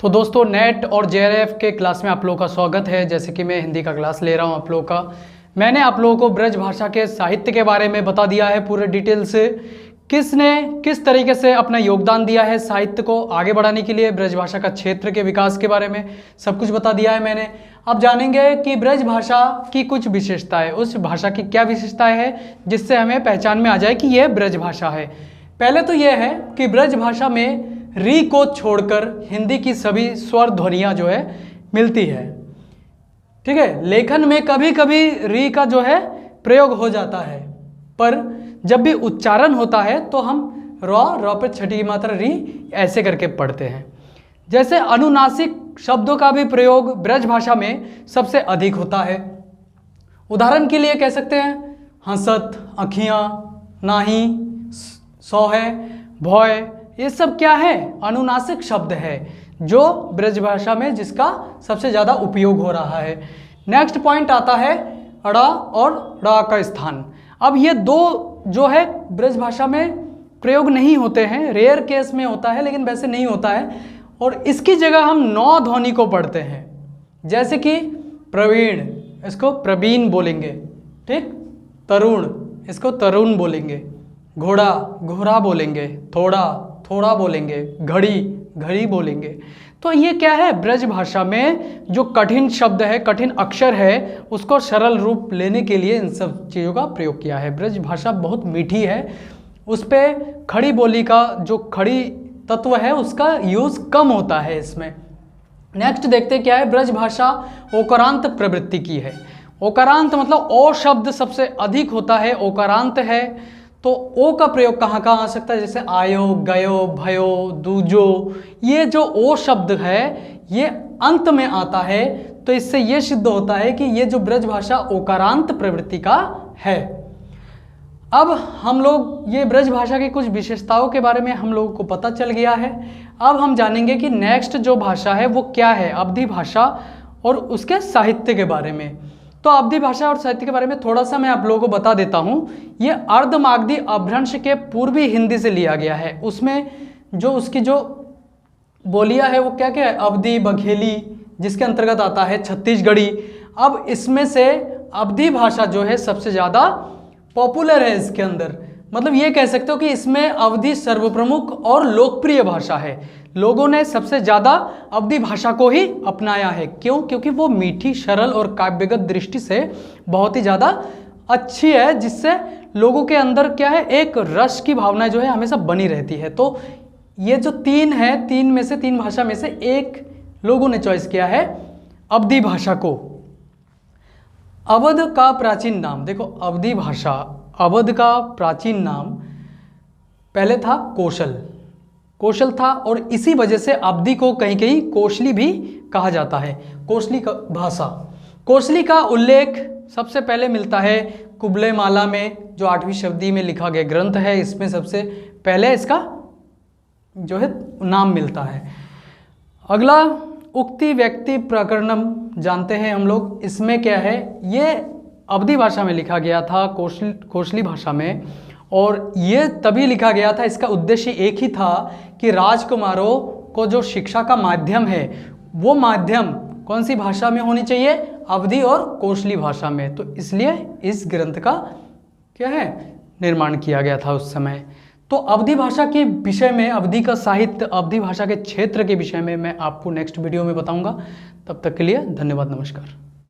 तो दोस्तों नेट और जेआरएफ के क्लास में आप लोगों का स्वागत है। जैसे कि मैं हिंदी का क्लास ले रहा हूं आप लोगों का। मैंने आप लोगों को ब्रज भाषा के साहित्य के बारे में बता दिया है पूरे डिटेल से, किसने किस तरीके से अपना योगदान दिया है साहित्य को आगे बढ़ाने के लिए। ब्रज भाषा का क्षेत्र के विकास के बारे में सब कुछ बता दिया है मैंने। अब जानेंगे कि ब्रज भाषा की कुछ विशेषताएं, उस भाषा की क्या विशेषताएं हैं जिससे हमें पहचान में आ जाए कि यह ब्रज भाषा है। पहले तो यह है कि ब्रज भाषा में री को छोड़कर हिंदी की सभी स्वर ध्वनियां जो है मिलती है। ठीक है, लेखन में कभी कभी री का जो है प्रयोग हो जाता है, पर जब भी उच्चारण होता है तो हम र पे छठी की मात्रा री ऐसे करके पढ़ते हैं। जैसे अनुनासिक शब्दों का भी प्रयोग ब्रज भाषा में सबसे अधिक होता है। उदाहरण के लिए कह सकते हैं हंसत, अखियां, नाही, सौहे, भौय, ये सब क्या है? अनुनासिक शब्द है जो ब्रज भाषा में जिसका सबसे ज़्यादा उपयोग हो रहा है। नेक्स्ट पॉइंट आता है अड़ा और ड़ा का स्थान। अब ये दो जो है ब्रज भाषा में प्रयोग नहीं होते हैं, रेयर केस में होता है लेकिन वैसे नहीं होता है, और इसकी जगह हम नौ ध्वनि को पढ़ते हैं। जैसे कि प्रवीण, इसको प्रवीण बोलेंगे। ठीक, तरुण, इसको तरुण बोलेंगे। घोड़ा, घोड़ा बोलेंगे। थोड़ा, थोड़ा बोलेंगे। घड़ी, घड़ी बोलेंगे। तो ये क्या है? ब्रज भाषा में जो कठिन शब्द है, कठिन अक्षर है, उसको सरल रूप लेने के लिए इन सब चीज़ों का प्रयोग किया है। ब्रज भाषा बहुत मीठी है, उस पर खड़ी बोली का जो खड़ी तत्व है उसका यूज़ कम होता है इसमें। नेक्स्ट देखते क्या है? ब्रज भाषा ओकारांत प्रवृत्ति की है। ओकारांत मतलब ओ शब्द सबसे अधिक होता है, ओकारांत है। तो ओ का प्रयोग कहाँ कहाँ आ सकता है? जैसे आयो, गयो, भयो, दूजो, ये जो ओ शब्द है ये अंत में आता है। तो इससे ये सिद्ध होता है कि ये जो ब्रज भाषा ओकारांत प्रवृत्ति का है। अब हम लोग ये ब्रज भाषा की कुछ विशेषताओं के बारे में हम लोगों को पता चल गया है। अब हम जानेंगे कि नेक्स्ट जो भाषा है वो क्या है, अवधी भाषा और उसके साहित्य के बारे में। तो अवधी भाषा और साहित्य के बारे में थोड़ा सा मैं आप लोगों को बता देता हूँ। ये अर्धमागधी अपभ्रंश के पूर्वी हिंदी से लिया गया है। उसमें जो उसकी जो बोलियां है वो क्या क्या है? अवधी, बघेली, जिसके अंतर्गत आता है छत्तीसगढ़ी। अब इसमें से अवधी भाषा जो है सबसे ज़्यादा पॉपुलर है इसके अंदर। मतलब ये कह सकते हो कि इसमें अवधी सर्वप्रमुख और लोकप्रिय भाषा है। लोगों ने सबसे ज़्यादा अवधी भाषा को ही अपनाया है। क्यों? क्योंकि वो मीठी, सरल और काव्यगत दृष्टि से बहुत ही ज़्यादा अच्छी है, जिससे लोगों के अंदर क्या है, एक रस की भावना जो है हमेशा बनी रहती है। तो ये जो तीन है, तीन भाषा में से एक लोगों ने चॉइस किया है अवधी भाषा को। अवध का प्राचीन नाम देखो, अवधी भाषा, अवध का प्राचीन नाम पहले था कौशल था, और इसी वजह से अवधी को कहीं कहीं कोशली भी कहा जाता है। कोशली का भाषा, कोशली का उल्लेख सबसे पहले मिलता है कुबलय माला में, जो 8वीं शताब्दी में लिखा गया ग्रंथ है। इसमें सबसे पहले इसका जो है नाम मिलता है। अगला उक्ति व्यक्ति प्रकरणम जानते हैं हम लोग। इसमें क्या है, ये अवधी भाषा में लिखा गया था, कोशली भाषा में, और ये तभी लिखा गया था, इसका उद्देश्य एक ही था कि राजकुमारों को जो शिक्षा का माध्यम है वो माध्यम कौन सी भाषा में होनी चाहिए? अवधी और कोशली भाषा में। तो इसलिए इस ग्रंथ का क्या है, निर्माण किया गया था उस समय। तो अवधी भाषा के विषय में, अवधी का साहित्य, अवधी भाषा के क्षेत्र के विषय में मैं आपको नेक्स्ट वीडियो में बताऊंगा। तब तक के लिए धन्यवाद, नमस्कार।